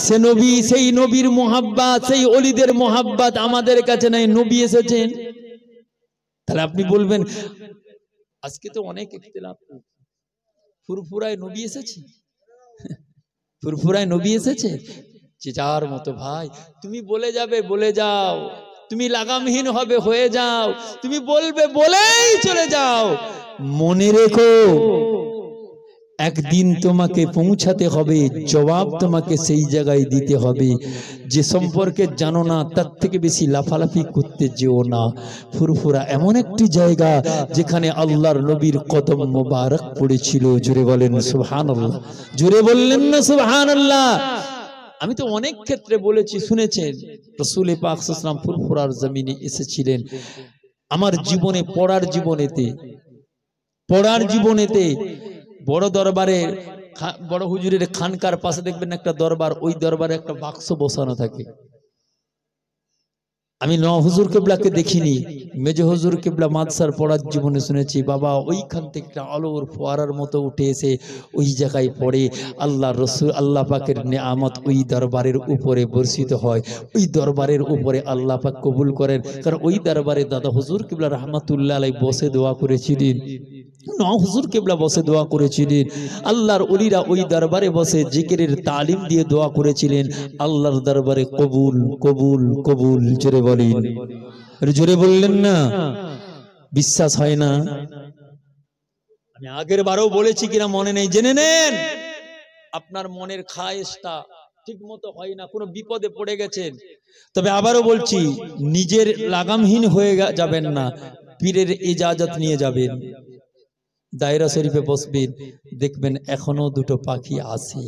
সে নবী, সেই নবীর মোহাব্বত, সেই ওলিদের মোহাব্বত আমাদের কাছে নাই। নবী এসেছেন, তাহলে আপনি বলবেন আজকে তো অনেক ইখতিলাফ, ফুরফুরায় নবী এসেছে, ফুরফুরায় নবী এসেছে। যে যার মতো ভাই, তুমি বলে যাবে বলে যাও, তুমি লাগামহীন হবে হয়ে যাও, তুমি বলবে বলেই চলে যাও। মনে রেখো একদিন তোমাকে পৌঁছাতে হবে, জবাব তোমাকে সেই জায়গায় দিতে হবে। যে সম্পর্কে জানো না তার থেকে বেশি লাফালাফি করতে যেও না। ফুরফুরা এমন একটি জায়গা যেখানে আল্লাহর নবীর কদম মোবারক পড়েছিল। জোরে বলেন সুবহানাল্লাহ, জোরে বললেন না সুবহানাল্লাহ। আমি তো অনেক ক্ষেত্রে বলেছি, শুনেছেন রাসূল পাক সাল্লাল্লাহু আলাইহি ওয়াসাল্লাম ফুরফুরার জমিনে এসেছিলেন। আমার জীবনে পড়ার জীবনেতে বড় দরবারে, বড় হুজুরের খানকার পাশে দেখবেন একটা দরবার, ওই দরবারে একটা বাক্স বসানো থাকে। আমি ন হুজুর কেবলাকে দেখিনি, মেজ হুজুর কেবলা মাদ্রাসার পড়ার জীবনে শুনেছি। বাবা ওইখান থেকে একটা আলোর ফোয়ারার মতো উঠে এসে ওই জায়গায় পড়ে আল্লাহ রসুল, আল্লাহ পাকের নেয়ামত ওই দরবারের উপরে বর্ষিত হয়। ওই দরবারের উপরে আল্লাহ পাক কবুল করেন, কারণ ওই দরবারে দাদা হুজুর কেবলা রহমাতুল্লাহ আলাইহি বসে দোয়া করেছিলেন, ন হুজুর কেবলা বসে দোয়া করেছিলেন। আল্লাহর ওলিরা ওই দরবারে বসে জিকিরের তালিম দিয়ে দোয়া করেছিলেন। আল্লাহর দরবারে কবুল কবুল কবুল। জোরে বলেন, জোরে বললেন না? বিশ্বাস হয় না? আমি আগের বারও বলেছি কিনা মনে নেই, জেনে নেন। আপনার মনের খায়েশটা ঠিক মতো হয় না, কোনো বিপদে পড়ে গেছেন, তবে আবারও বলছি নিজের লাগামহীন হয়ে যাবেন না, পীরের ইজাজত নিয়ে যাবেন। দায়রা শরীফে বসবেন, দেখবেন এখনো দুটো পাখি আছে।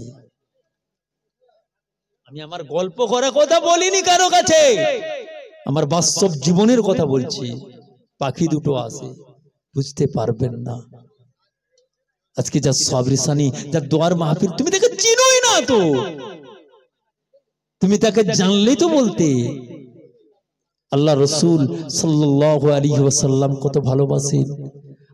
আমি আমার গল্প করার কথা বলিনি কারো কাছে, আমার বাস্তব জীবনের কথা বলছি। পাখি দুটো আছে, বুঝতে পারবেন না। আজকে যা সাবরিসানি, যা দোয়ার মাহফিল, তুমি তাকে চিনোই না তো, তুমি তাকে জানলেই তো বলতে। আল্লাহ রসুল সাল্লাল্লাহু আলাইহি ওয়াসাল্লাম কত ভালোবাসেন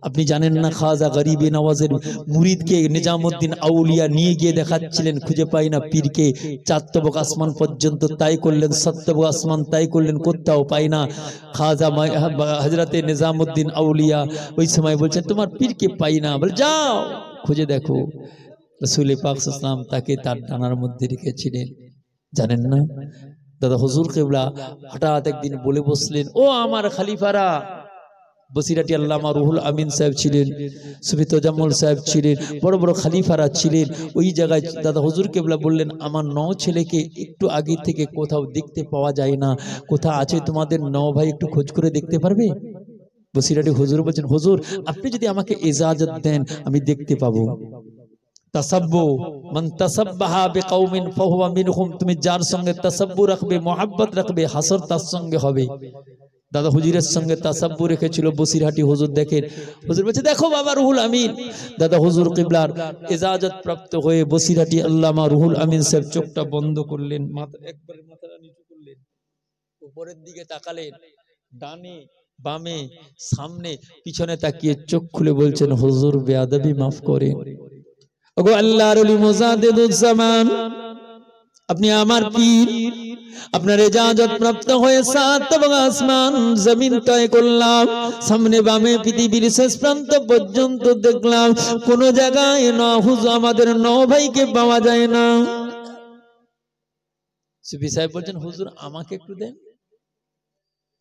আপনি জানেন না? খাজা গরিবে নওয়াজের মুরিদকে নিজামুদ্দিন আউলিয়া নিয়ে গিয়ে দেখাচ্ছিলেন, খুঁজে পাই না পীরকে। 4 তবক আসমান পর্যন্ত তাই করলেন, 7 তবক আসমান তাই করলেন, কোথাও পাই না খাজা হযরতে নিজামুদ্দিন আউলিয়া। ওই সময় বলছেন তোমার পীরকে পাই না, বল যাও খুঁজে দেখো। রাসূল পাক সাল্লাল্লাহু আলাইহি ওয়াসাল্লাম তাকে তার ডানার মধ্যে রেখেছিলেন, জানেন না? দাদা হুজুর কেবলা হঠাৎ একদিন বলে বসলেন, ও আমার খলিফারা। বসিরাটি আল্লামা রুহুল আমিন সাহেব ছিলেন, সুফি তোজাম্মল সাহেব ছিলেন, বড় বড় খলিফারা ছিলেন। ওই জায়গায় দাদা হুজুর কেবলা বললেন, আমার 9 ছেলেকে একটু আগে থেকে কোথাও দেখতে পাওয়া যায় না, কোথা আছে তোমাদের 9 ভাই, একটু খোঁজ করে দেখতে পারবে? বসিরাটি হুজুর বলছেন, হুজুর আপনি যদি আমাকে ইজাজত দেন আমি দেখতে পাবো। তাসাব্বু মান তাসাব্বাহা বিকাউমিন ফাহুয়া মিনহুম, তুমি যার সঙ্গে তাসাব্বু রাখবে, মোহাব্বত রাখবে, হাসর তার সঙ্গে হবে। দাদা হুজুরের সঙ্গে তাসাব্বু রেখেছিল বসিরহাটি হুজুর। দেখেন হুজুর বলছে, দেখো বাবা রুহুল আমিন। দাদা হুজুর কিবলার ইজাজত প্রাপ্ত হয়ে বসিরহাটি আল্লামা রুহুল আমিন সাহেব চোখটা বন্ধ করলেন, মাথা একবার মাথাটা নিচু করলেন, উপরের দিকে তাকালেন, ডানে বামে সামনে পিছনে তাকিয়ে চোখ খুলে বলছেন, হুজুর বেয়াদবি মাফ করেন। ওগো আল্লাহর ওলি মুজাদ্দিদুজ্জামান, আপনি আমার পীর, আপনার ইজাজত প্রাপ্ত হয়ে 7 তবক আসমান জমিন তয় করলাম, সামনে বামে পৃথিবীর শেষ প্রান্ত পর্যন্ত দেখলাম, কোন জায়গায় না হুজুর আমাদের 9 ভাইকে পাওয়া যায় না। সুফি সাহেব বলছেন, হুজুর আমাকে একটু দেন।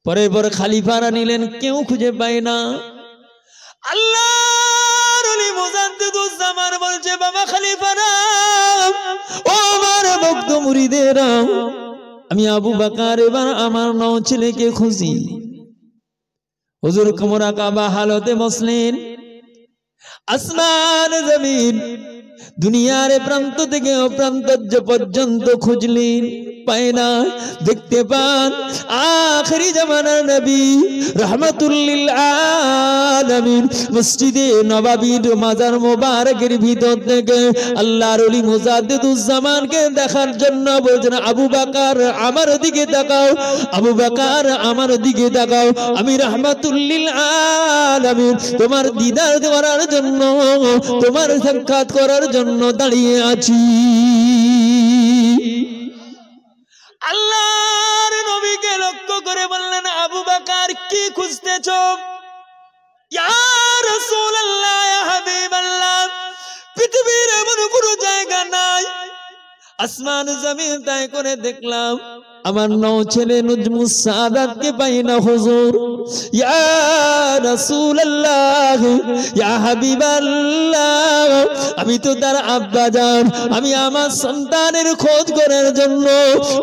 পরে পরে খলিফারা নিলেন, কেউ খুঁজে পায় না। আল্লাহর ওলি মুজাদ্দিদুজ্জামান বলছে, বাবা খলিফারা, ও আমার ভক্ত মুরিদেরা, আমি আবু বকর এবার আমার 9 ছেলেকে খুঁজি। হুজুর মুরাকাবা হালতে বসলেন, আসমান জমিন দুনিয়ার প্রান্ত থেকে প্রান্ত পর্যন্ত খুঁজলেন, পায় না। দেখতে পান আখেরি জামানার নবী রাহমাতুল লিল আলামিন মসজিদে নববীর মাজার মোবারকের ভিতর থেকে আল্লাহর ওলি মুজাদ্দিদুজ্জামানকে দেখার জন্য বলছেন, আবু বকর আমার দিকে তাকাও, আবু বকর আমার দিকে তাকাও, আমি রাহমাতুল লিল আলামিন তোমার দিদার করার জন্য, তোমার সাক্ষাৎ করার জন্য দাঁড়িয়ে আছি। আসমান জমিন তাই করে দেখলাম আমার নও ছেলে নজমুস সাদাতকে পাই না হুজুর। ইয়া রাসূলুল্লাহ, ইয়া হাবিবাল্লাহ, আমি তো তার আব্বা জান, আমি আমার সন্তানের খোঁজ করার জন্য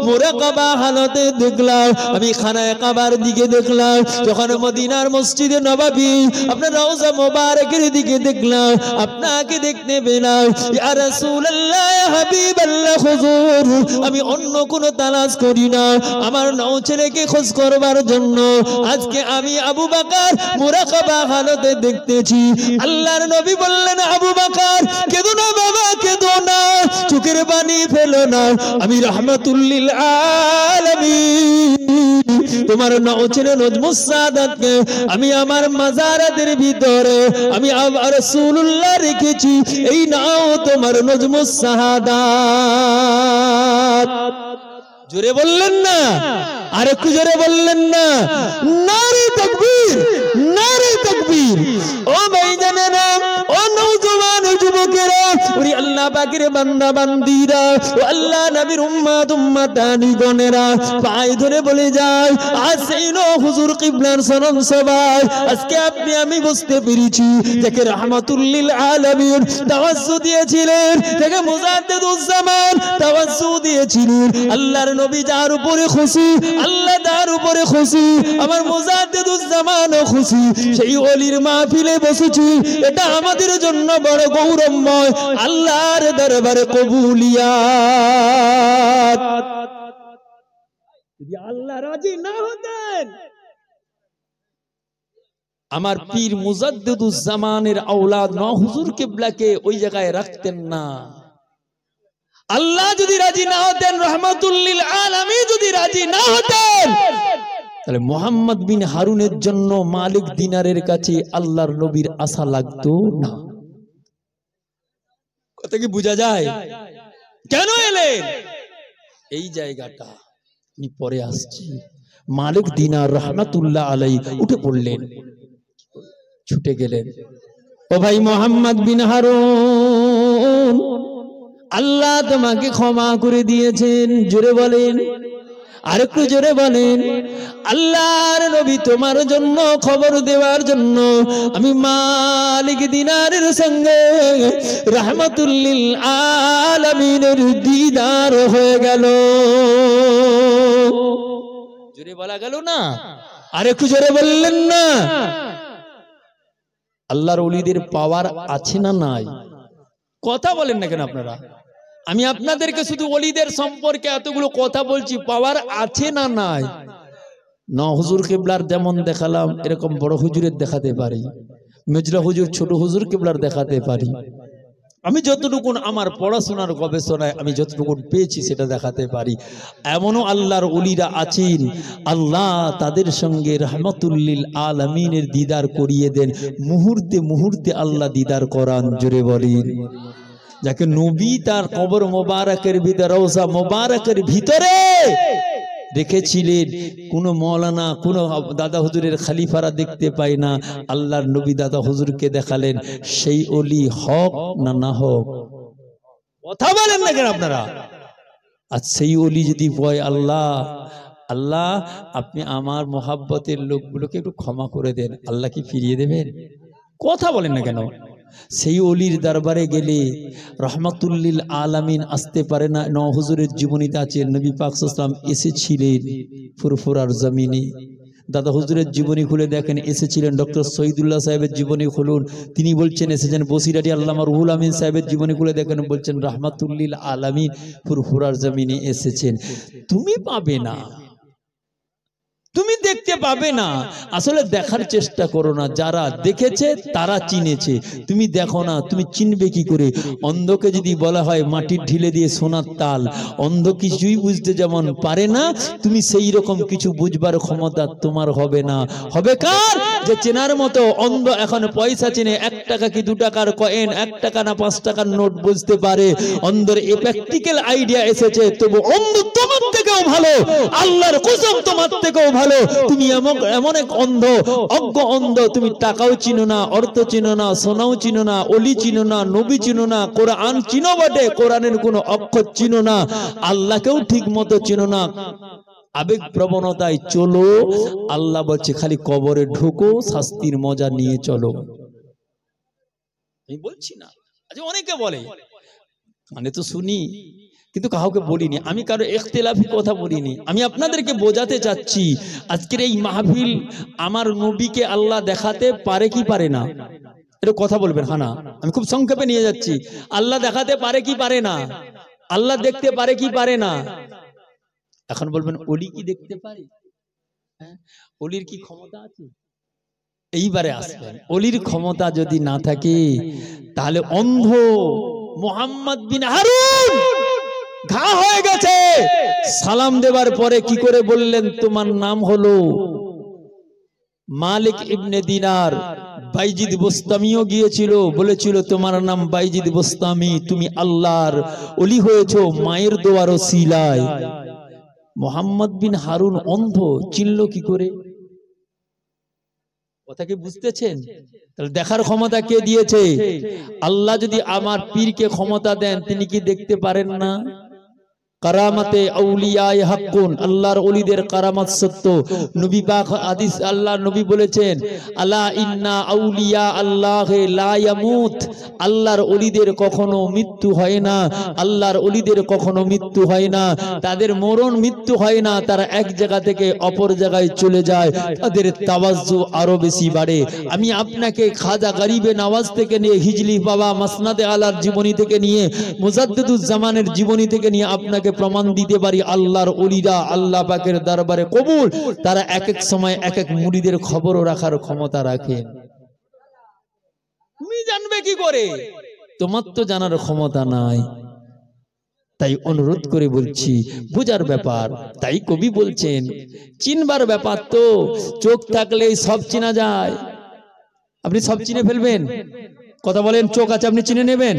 মুরাকাবা হালতে দেখলাম, আমি খানায়ে কাবার দিকে দেখলাম, যখন মদিনার মসজিদে নববী আপনার রওজা মোবারকের দিকে দেখলাম, আপনাকে দেখতে পেলাম। ইয়া রাসূলুল্লাহ, ইয়া হাবিবাল্লাহ হুজুর, আমি অন্য কোনো তালাশ করি না, আমার নও ছেলেকে খোঁজ করবার জন্য আজকে আমি আবু বকর মুরাকাবা হালতে দেখতেছি। আল্লাহর নবী বললেন, আবু বকর কেঁদো না বাবা, কেঁদো না, চোখের পানি ফেলো না, আমি রাহমাতুল লিল আলামিন তোমার নও ছেলে নজমুস সাদাতকে আমি আমার মাজারাতের ভিতরে আমি রাসূলুল্লাহ রেখেছি, এই নাও তোমার নজমুস সাদাত। জোরে বললেন না, আর একটু জোরে বললেন না, নারে তাকবীর, নারে তাকবীর। ও ভাইজানেরা, ও নওজওয়ান যুবকেরা, ওরে আল্লাহ পাকের বান্দা বান্দীরা, ও আল্লাহ নবীর উম্মত উম্মতানি গণেরা, পায়ে ধরে বলে যায় আজ সেই হুজুর কিবলার সরণ সবাই আজকে আপনি আমি বুঝতে পেরেছি যাকে রাহমাতুল লিল আলামিন তাওয়াজ্জু দিয়েছিলেন, যাকে মুজাদ্দিদুজ্জামান তাওয়াজ্জু দিয়েছিলেন, আল্লাহর নবী যার উপরে খুশি আল্লাহ তার উপরে খুশি, আমার মুজাদ্দিদুজ্জামানও খুশি, সেই ওলির মাহফিলে বসেছি, এটা আমাদের জন্য বড় গৌরবময়, আল্লাহর দরবারে কবুলিয়াত। যদি আল্লাহ রাজি না হতেন আমার পীর মুজাদ্দিদুজ্জামানের আওলাদ নও হুজুর কিবলাকে ওই জায়গায় রাখতেন না। আল্লাহ যদি রাজি না হতেন, রাহমাতুল লিল আলামিন যদি রাজি না হতেন, তাহলে মুহাম্মদ বিন হারুনের জন্য মালিক দিনারের কাছে আল্লাহর নবীর আশা লাগতো না। কথা কি বোঝা যায়? কেন এলেন এই জায়গাটা আমি পরে আসছি। মালিক দিনার রাহমাতুল্লাহ আলাইহি উঠে পড়লেন, ছুটে গেলেন, ও ভাই মুহাম্মদ বিন হারুন, আল্লাহ তোমাকে ক্ষমা করে দিয়েছেন। জোরে বলেন, আরেকটু জোরে বলেন। আল্লাহর নবী তোমার জন্য খবর দেওয়ার জন্য আমি মালিক দিনারের সঙ্গে রাহমাতুল লিল আলামিনের দিদার হয়ে গেল। জোরে বলা গেল না? আরেকটু জোরে বললেন না? আল্লাহর ওলিদের পাওয়ার আছে না নাই? কথা বলেন না কেন আপনারা? আমি আপনাদেরকে শুধু ওলিদের সম্পর্কে এতগুলো কথা বলছি, পাওয়ার আছে না নাই? না হুজুর কিবলার যেমন দেখালাম এরকম বড় হুজুরের দেখাতে পারি, মেজলা হুজুর ছোট হুজুর কিবলার দেখাতে পারি, আমি যতটুকু আমার পড়াশোনার গবেষণায় আমি যতটুকু পেয়েছি সেটা দেখাতে পারি। এমনও আল্লাহর ওলিরা আছেন আল্লাহ তাদের সঙ্গে রাহমাতুল লিল আলামিনের দিদার করিয়ে দেন, মুহূর্তে মুহূর্তে আল্লাহ দিদার করান। জোরে বলেন। যাকে নবী তার কবর মোবারকের ভিতরে রওজা মোবারকের ভিতরে রেখেছিলেন, কোন মৌলানা কোন দাদা হুজুরের খলিফারা দেখতে পায় না, আল্লাহর নবী দাদা হুজুরকে দেখালেন। সেই ওলি হক না না হক? কথা বলেন না কেন আপনারা? আর সেই ওলি যদি বয় আল্লাহ আল্লাহ আপনি আমার মোহাব্বতের লোকগুলোকে একটু ক্ষমা করে দেন, আল্লাহ কি ফিরিয়ে দেবেন? কথা বলেন না কেন? সেই ওলির দরবারে গেলে রাহমাতুল লিল আলামিন আসতে পারে না। নও হুজুরের জীবনীতে আছে নবী পাক সাল্লাল্লাহু আলাইহি ওয়াসাল্লাম এসেছিলেন ফুরফুরার জমিনে। দাদা হুজুরের জীবনী খুলে দেখেন, এসেছিলেন। ডক্টর শহীদুল্লাহ সাহেবের জীবনী খুলুন, তিনি বলছেন এসেছেন। বসিরাটি আল্লামা রুহুল আমিন সাহেবের জীবনী খুলে দেখেন, বলছেন রাহমাতুল লিল আলামিন ফুরফুরার জমিনে এসেছেন। তুমি পাবে না, তুমি দেখতে পাবে না। আসলে দেখার চেষ্টা করো না, যারা দেখেছে তারা চিনেছে, তুমি দেখো না, তুমি চিনবে কি করে? অন্ধকে যদি বলা হয় মাটির ঢিলে দিয়ে সোনার তাল, অন্ধ কিছুই বুঝতে যেমন পারে না, তুমি সেই রকম কিছু বুঝবার ক্ষমতা তোমার হবে না। হবে কার? যে চেনার মতো। অন্ধ এখন পয়সা চেনে, 1 টাকা কি 2 টাকার কয়েন, 1 টাকা না 5 টাকার নোট বুঝতে পারে। অন্ধের এই প্র্যাকটিক্যাল আইডিয়া এসেছে, তবু অন্ধ তোমার থেকে থেকেও ভালো, আল্লাহর কসম তোমার থেকেও ভালো। তুমি এমন এক অন্ধ, অজ্ঞ অন্ধ, তুমি টাকাও চিনো না, অর্থ চিনো না, সোনাও চিনো না, অলি চিনো না, নবী চিনো না, কোরআন চিনো বটে, কোরআনের কোনো অক্ষর চিনো না, আল্লাহকেও ঠিক মতো চিনো না, আবেগ প্রবণতায় চলো। আল্লাহ বলছে খালি কবরে ঢুকো, শাস্তির মজা নিয়ে চলো। আমি বলছি না, আচ্ছা অনেকে বলে, মানে তো শুনি কিন্তু কাউকে বলিনি, আমি কারো ইখতিলাফি কথা বলিনি, আমি আপনাদেরকে বোঝাতে চাচ্ছি আজকের এই মাহফিল আমার নবীকে আল্লাহ দেখাতে পারে কি পারে না, এটা কথা বলবেন। হ্যাঁ না, আমি খুব সংক্ষেপে নিয়ে যাচ্ছি। আল্লাহ দেখাতে পারে কি পারে না, আল্লাহ দেখতে পারে কি পারে না। এখন বলবেন ওলি কি দেখতে পারে? হ্যাঁ, ওলির কি ক্ষমতা আছে? এইবারে আসবেন, ওলির ক্ষমতা যদি না থাকে তাহলে অন্ধ মুহাম্মদ বিন হারুন ঘা হয়ে গেছে, সালাম দেবার পরে কি করে বললেন তোমার নাম হলো মালিক ইবনে দিনার। বাইজিদ বুস্তামিও গিয়েছিল, বলেছিল তোমার নাম বাইজিদ বুস্তামি, তুমি আল্লাহর ওলি হয়েছো মায়ের দোয়ার ওসিলায়। মুহাম্মদ বিন হারুন অন্ধ, চিনল কি করে? কথা কি বুঝতেছেন? তাহলে দেখার ক্ষমতা কে দিয়েছে? আল্লাহ যদি আমার পীরকে ক্ষমতা দেন, তিনি কি দেখতে পারেন না? কারামাতে আউলিয়ায়ে হাক্কুন, আল্লাহর ওলিদের কারামাত সত্য। নবী পাক হাদিস আল্লাহ নবী বলেছেন, আলা ইন্না আউলিয়া আল্লাহে লা ইয়ামুত, আল্লাহর ওলিদের কখনো মৃত্যু হয় না, আল্লাহর ওলিদের কখনো মৃত্যু হয় না, তাদের মরণ মৃত্যু হয় না, তারা এক জায়গা থেকে অপর জায়গায় চলে যায়, তাদের তাওয়াজ্জু আরো বেশি বাড়ে। আমি আপনাকে খাজা গরিবে নওয়াজ থেকে নিয়ে, হিজলি বাবা মাসনাদে আলার জীবনী থেকে নিয়ে, মুজাদ্দিদুজ জামানের জীবনী থেকে নিয়ে আপনাকে প্রমাণ দিতে পারি আল্লাহর ওলিরা আল্লাহ পাকের দরবারে কবুল, তারা এক এক সময় এক এক মুরিদের খবরও রাখার ক্ষমতা রাখেন। তুমি জানবে কি করে? তোমার তো জানার ক্ষমতা নাই। তাই অনুরোধ করে বলছি, বুঝার ব্যাপার। তাই কবি বলছেন চিনবার ব্যাপার, তো চোখ থাকলেই সব চেনা যায়। আপনি সব চিনে ফেলবেন? কথা বলেন, চোখ আছে আপনি চিনে নেবেন।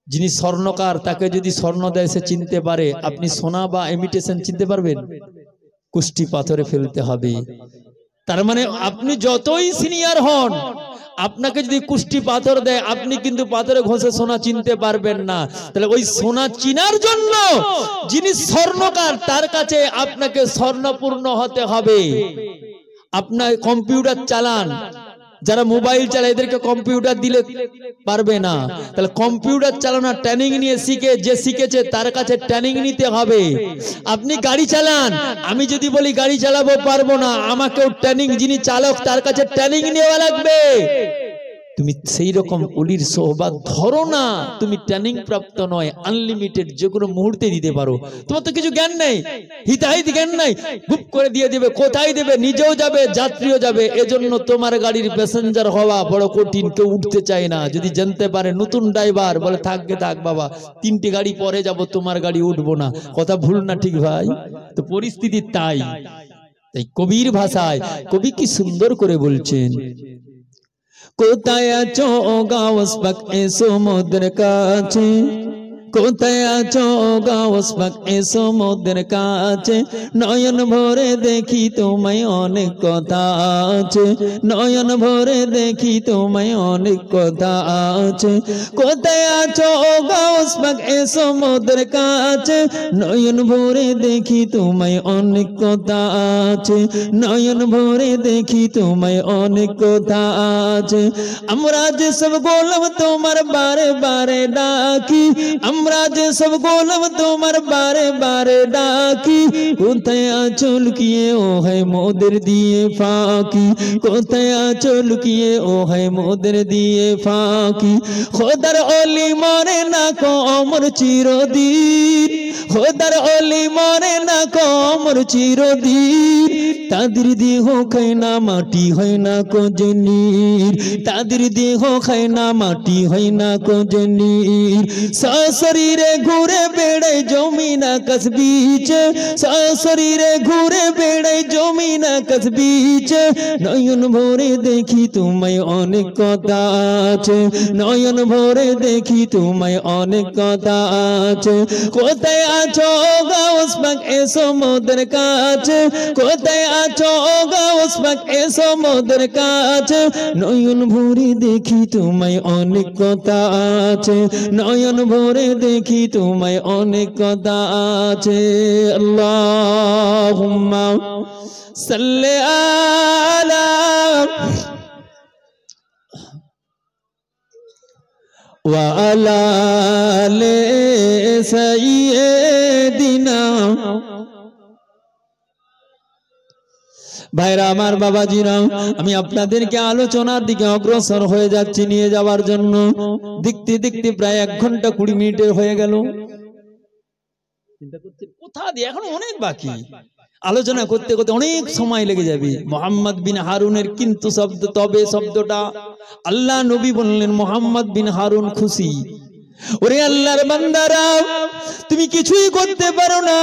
যিনি স্বর্ণকার, তাকে যদি স্বর্ণ দেয় সে চিনতে পারে, আপনি সোনা বা ইমিটেশন চিনতে পারবেন? কুষ্টি পাথরে ফেলতে হবে। তার মানে আপনি যতই সিনিয়র হন, আপনাকে যদি কুষ্টি পাথর দেয়, আপনি কিন্তু পাথরে ঘষে সোনা চিনতে পারবেন না। তাহলে ওই সোনা চিনার জন্য যিনি স্বর্ণকার, তার কাছে আপনাকে স্বর্ণপূর্ণ হতে হবে। আপনার কম্পিউটার চালান, যারা মোবাইল চালায় এদেরকে কম্পিউটার দিলে পারবে না। তাহলে কম্পিউটার চালানোর ট্রেনিং নিয়ে শিখে, যে শিখেছে তার কাছে ট্রেনিং নিতে হবে। আপনি গাড়ি চালান, আমি যদি বলি গাড়ি চালাবো পারবো না, আমাকেও ট্রেনিং, যিনি চালক তার কাছে ট্রেনিং নেওয়া লাগবে। তুমি সেই রকম ওলির সোহবাত ধরো না, তুমি ট্রেনিং প্রাপ্ত নয়, আনলিমিটেড যে কোনো মুহূর্তে দিতে পারো। তোমার তো কিছু জ্ঞান নেই, হিতাহিত জ্ঞান নাই, গুপ করে দিয়ে দেবে, কোথায় দেবে, নিজেও যাবে যাত্রীও যাবে। এজন্য তোমার গাড়ির প্যাসেঞ্জার হওয়া বড় কঠিন, কেউ উঠতে চায় না। যদি জানতে পারে নতুন ড্রাইভার বলে থাকবে, থাক বাবা, 3টে গাড়ি পরে যাব, তোমার গাড়ি উঠবো না। কথা ভুল না ঠিক ভাই? তো পরিস্থিতি তাই। তাই কবির ভাষায় কবি কি সুন্দর করে বলছেন, কোথায় আছো গাউস পাক এসো মোদের কাছে, কোথায় আছো গাউস পাক এসো মোদের কাছে, নয়ন ভরে দেখি তোমায় অনেক কথা আছে, নয়ন ভরে দেখি তোমায় অনেক কথা আছে। কোথায় আছো গাউস পাক এসো মোদের কাছে, নয়ন ভরে দেখি তোমায় অনেক কথা আছে, নয়ন ভরে দেখি তোমায় অনেক কথা আছে। আমরা যে সব গোলাম তোমার বারে বারে ডাকি, আমরা যে সব গোলাম তোমার বারে বারে ডাকি, কোথায় আছো লুকিয়ে ও হয় মোদের দিয়ে ফাঁকি, কোথায় আছো লুকিয়ে ও হয় মোদের দিয়ে ফাঁকি। খোদার ওলি মরে না কমর চিরদিন, খোদার ওলি মরে না কমর চিরদিন, তাদের দেহ খায় না মাটি হয় না কোজনীর, তাদের দেহ খায় না মাটি হয় না কোজনীর। শ্বাস শরীরে ঘুরে বেড়াই জমিন আকাশ বীচ, শরীরে ঘুরে বেড়াই জমিন আকাশ বীচ, নয়ন ভরে দেখি তোমায় অনেক কথা আছে, নয়ন ভরে দেখি তোমায় অনেক কথা আছে। কোথায় আছো গাউস পাক এসো মোদের কাছে, কোথায় আছো গাউস পাক এসো মোদের কাছে, নয়ন ভরে দেখি তোমায় অনেক কথা আছে, নয়ন ভরে দেখি তোমায় অনেক কথা আছে। আল্লাহুম্মা সাল্লি আলা ওয়া আলা আলি সাইয়্যিদিনা। ভাইরা আমার, বাবাজিরা, আমি আপনাদেরকে আলোচনার দিকে অগ্রসর হয়ে যাচ্ছি নিয়ে যাওয়ার জন্য। দেখতে দেখতে প্রায় 1 ঘন্টা 20 মিনিটের হয়ে গেল। চিন্তা করছেন কোথা দিয়ে, এখন অনেক বাকি। আলোচনা করতে করতে অনেক সময় লেগে যাবে। মোহাম্মদ বিন হারুনের কিন্তু শব্দ, তবে শব্দটা আল্লাহ নবী বললেন মোহাম্মদ বিন হারুন খুশি। ওরে আল্লাহর বান্দারা, তুমি কিছুই করতে পারো না,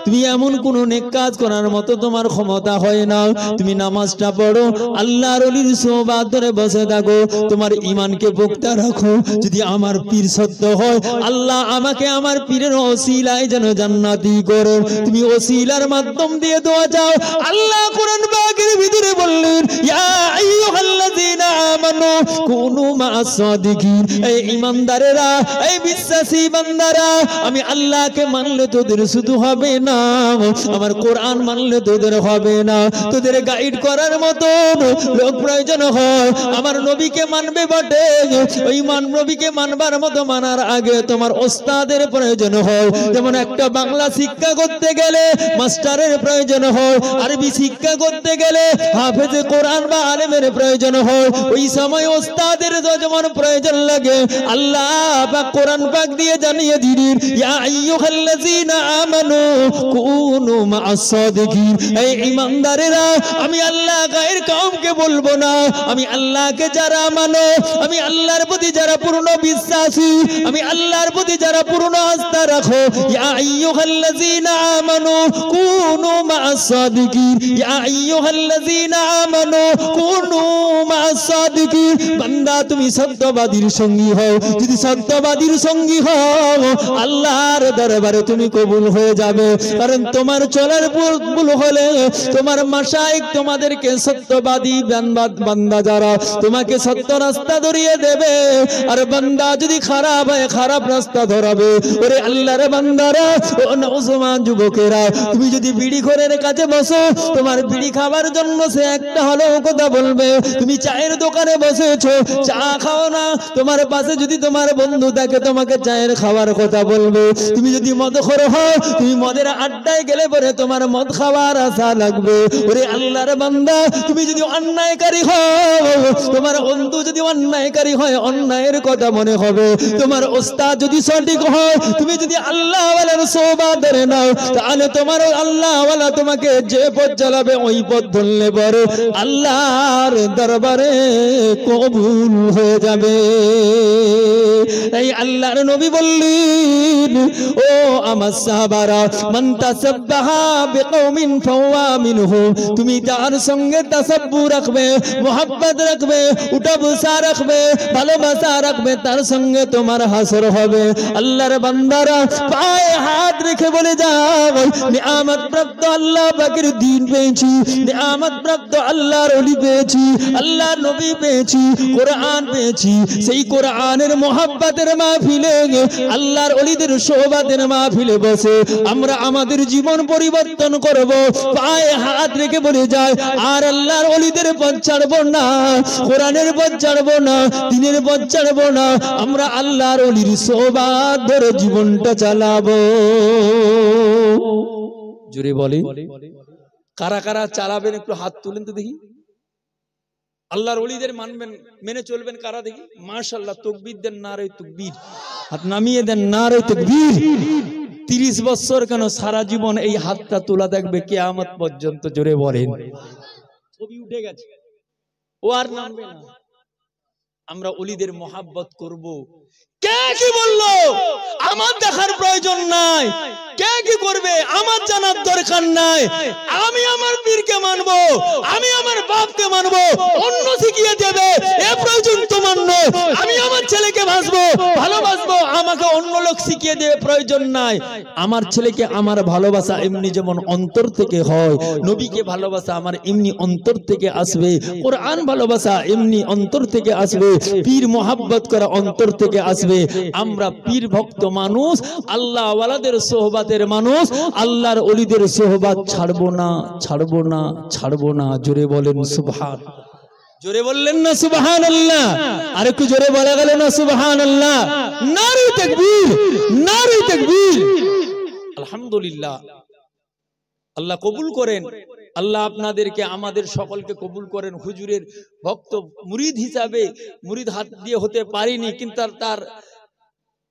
তুমি এমন কোন নেক কাজ করার মতো তোমার ক্ষমতা হয় না। তুমি নামাজটা পড়ো, আল্লাহর ওলির সোহবত ধরে বসে থাকো, তোমার ঈমানকে পোক্তা রাখো। যদি আমার পীর সত্য হয়, আল্লাহ আমাকে আমার পীরের ওসিলায় যেন জান্নাতি করো। তুমি ওসিলার মাধ্যম দিয়ে দোয়া চাও। আল্লাহ কোরআন পাকের ভিতরে বললেন, ইয়া আইয়ুহাল্লাযীনা আমানু কুনু মা'আস সাদিকিন। এই ঈমানদারেরা, এই বিশ্বাসী বান্দারা, আমি আল্লাহকে মানলে তোদের শুধু হবে না, আমার কোরআন মানলে তোদের হবে না। তোদের গাইড করার মতো লোক প্রয়োজন হয়। আমার নবীকে মানবে বটে, ওই নবীকে মানবার মতো মানার আগে তোমার ওস্তাদের প্রয়োজন হয়। যেমন একটা বাংলা শিক্ষা করতে গেলে মাস্টারের প্রয়োজন হয়, আরবি শিক্ষা করতে গেলে হাফেজে কোরআন বা আলেমের প্রয়োজন হয়। ওই সময় ওস্তাদের যেমন প্রয়োজন লাগে, আল্লাহ পাক কোরআন পাক দিয়ে জানিয়ে দিলেন, ইয়া আইয়ুহাল্লাযীনা আমানু কুনু মা'আস সাদিকিন। এই ঈমানদারেরা, আমি আল্লাহ গায়ের কওমকে বলবো না, আমি আল্লাহকে যারা মানো, আমি আল্লাহর প্রতি যারা পূর্ণ বিশ্বাসী, আমি আল্লাহর প্রতি যারা পূর্ণ আস্থা রাখো, ইয়া আইয়ুহাল্লাযীনা আমানু কুনু মা'আস সাদিকিন, ইয়া আইয়ুহাল্লাযীনা আমানু কুনু মা'আস সাদিকিন। বান্দা, তুমি সত্যবাদীর সঙ্গী হও। যদি সত্যবাদীর সঙ্গী হও, আল্লাহর দরবারে তুমি কবুল হয়ে যাবে। কারণ তোমার চলার ভুল হলে তোমার মাশায়েখ তোমাদেরকে সত্যবাদী বান্দা যারা, তোমাকে সত্য রাস্তা ধরিয়ে দেবে। আর বান্দা যদি খারাপ হয়, খারাপ রাস্তা ধরাবে। ওরে আল্লাহর বান্দারা, ও নওজওয়ান যুবকেরা, তুমি যদি বিড়ি ঘরের কাছে বসো, তোমার বিড়ি খাবার জন্য সে একটা হলো কথা বলবে। তুমি চায়ের দোকানে বসেছো, চা খাও না, তোমার পাশে যদি তোমার বন্ধু থাকে, তোমাকে চায়ের খাওয়ার কথা বলবে। তুমি যদি মদখোর হও, তুমি মদের আড্ডায় গেলে পরে তোমার মদ খাওয়ার আশা লাগবে। ওরে আল্লাহর বান্দা, তুমি যদি অন্যায়কারী হও, তোমার বন্ধু যদি অন্যায়কারী হয়, অন্যায়ের কথা মনে হবে। তোমার ওস্তাদ যদি সঠিক হয়, তুমি যদি আল্লাহ ওয়ালার সোহবত ধরে নাও, তাহলে তোমার আল্লাহ ওয়ালা তোমাকে যে পথ চালাবে, ওই পথ ধরলে পরে আল্লাহর দরবারে কবুল হয়ে যাবে। এই আল্লাহর নবী বললেন, ও আমার সাহাবারা, মান তাসাব্বাহা বিকওমিন ফাওয়া মিনহু। তুমি তার সঙ্গে তাসাব্বু রাখবে, মুহাব্বত রাখবে, উঠাবসা রাখবে, ভালোবাসা রাখবে, তার সঙ্গে তোমার হাসর হবে। আল্লাহর বান্দারা, পায়ে হাত রেখে বলে যাও, নিয়ামত প্রাপ্ত আল্লাহ পাকের দ্বীন পেয়েছি, নিয়ামত প্রাপ্ত আল্লাহর ওলি পেয়েছি, আল্লাহর নবী পেয়েছি, কোরআন পেয়েছি। সেই কোরআনের মুহাব্বতের মাহফিলে, আল্লাহর ওলিদের সোহবতের মাহফিলে বসে আমরা আমাদের জীবন পরিবর্তন করব। পায়ে হাত রেখে বলে যায়, আর আল্লাহর ওলিদের পথ ছাড়বো না, কোরআনের পথ ছাড়বো না, দ্বীনের পথ ছাড়বো না। আমরা আল্লাহর ওলির সোহবত ধরে জীবনটা চালাবো। জোরে বলি, কারা কারা চালাবেন একটু হাত তুলেন তো দেখি। আল্লাহর ওলিদের মানবেন, মেনে চলবেন কারা দেখি? মাশাআল্লাহ, তাকবীর দেন, নারে তাকবীর। হাত নামিয়ে দেন, নারে তাকবীর। 30 বছর কেন, সারা জীবন এই হাতটা তোলা থাকবে কিয়ামত পর্যন্ত। জোরে বলেন। ছবি উঠে গেছে, ও আর নামবে না। আমরা ওলিদের মহাব্বত করব, কে কি বললো আমার দেখার প্রয়োজন নাই, কে কি করবে আমার জানার দরকার নাই। আমি আমার পীরকে মানবো, আমি আমার বাপকে মানবো, অন্য শিখিয়ে দেবে এ প্রয়োজন তোমার নয়। আমি আমার ছেলেকে ভালোবাসবো, আমাকে অন্য লোক শিখিয়ে দেবে প্রয়োজন নাই। আমার ছেলেকে আমার ভালোবাসা এমনি যেমন অন্তর থেকে হয়, নবীকে ভালোবাসা আমার এমনি অন্তর থেকে আসবে, কোরআন ভালোবাসা এমনি অন্তর থেকে আসবে, পীর মোহাব্বত করা অন্তর থেকে আসবে। আমরা পীর ভক্ত মানুষ, আল্লাহ ওয়ালাদের সোহবাতের মানুষ, আল্লাহর ওলিদের সোহবাত ছাড়বো না, ছাড়বো না, ছাড়বো না। জোরে বলেন সুবহান, জোরে বললেন না সুবহানাল্লাহ? আর একটু জোরে বলা গেল না সুবহানাল্লাহ? নারে তাকবীর, নারে তাকবীর। আলহামদুলিল্লাহ, আল্লাহ কবুল করেন, আল্লাহ আপনাদেরকে আমাদের সকলকে কবুল করেন। হুজুরের ভক্ত মুরিদ হিসাবে, মুরিদ হাত দিয়ে হতে পারিনি, কিন্তু তার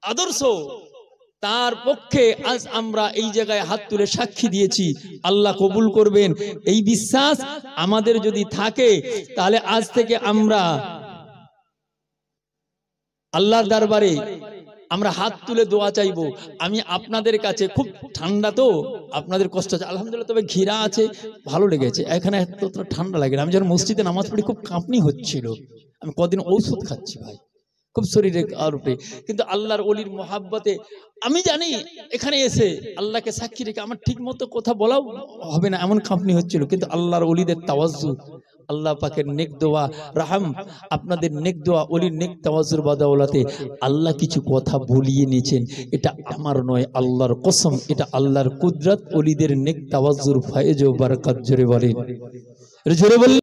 আদর্শ, তার পক্ষে আজ আমরা এই জায়গায় হাত তুলে সাক্ষী দিয়েছি। আল্লাহ কবুল করবেন এই বিশ্বাস আমাদের যদি থাকে, তাহলে আজ থেকে আমরা আল্লাহর দরবারে আমরা হাত তুলে দোয়া চাইবো। আমি আপনাদের কাছে, খুব ঠান্ডা তো আপনাদের কষ্ট আছে, আলহামদুলিল্লাহ তবে ঘিরা আছে, ভালো লেগেছে। এখানে এত ঠান্ডা লাগে না। আমি যখন মসজিদে নামাজ পড়ি খুব কাঁপনি হচ্ছিল, আমি কদিন ঔষধ খাচ্ছি ভাই, খুব শরীরে আর উঠে। কিন্তু আল্লাহর ওলির মোহাব্বতে আমি জানি এখানে এসে আল্লাহকে সাক্ষী রেখে আমার ঠিক মতো কথা বলাও হবে না, এমন কাঁপনি হচ্ছিল। কিন্তু আল্লাহর ওলিদের তাওয়াজ্জু, আল্লাহ পাকের নেক দোয়া, রাহম, আপনাদের নেক দোয়া, ওলির নেক তাওয়াজ্জুর বাদাওলাতে আল্লাহ কিছু কথা বলিয়ে নিয়েছেন। এটা আমার নয়, আল্লাহর কসম, এটা আল্লাহর কুদরত, ওলিদের নেক তাওয়াজ্জুর ফায়েজ ও বারাকাত। জোরে বলেন, জোরে বলেন।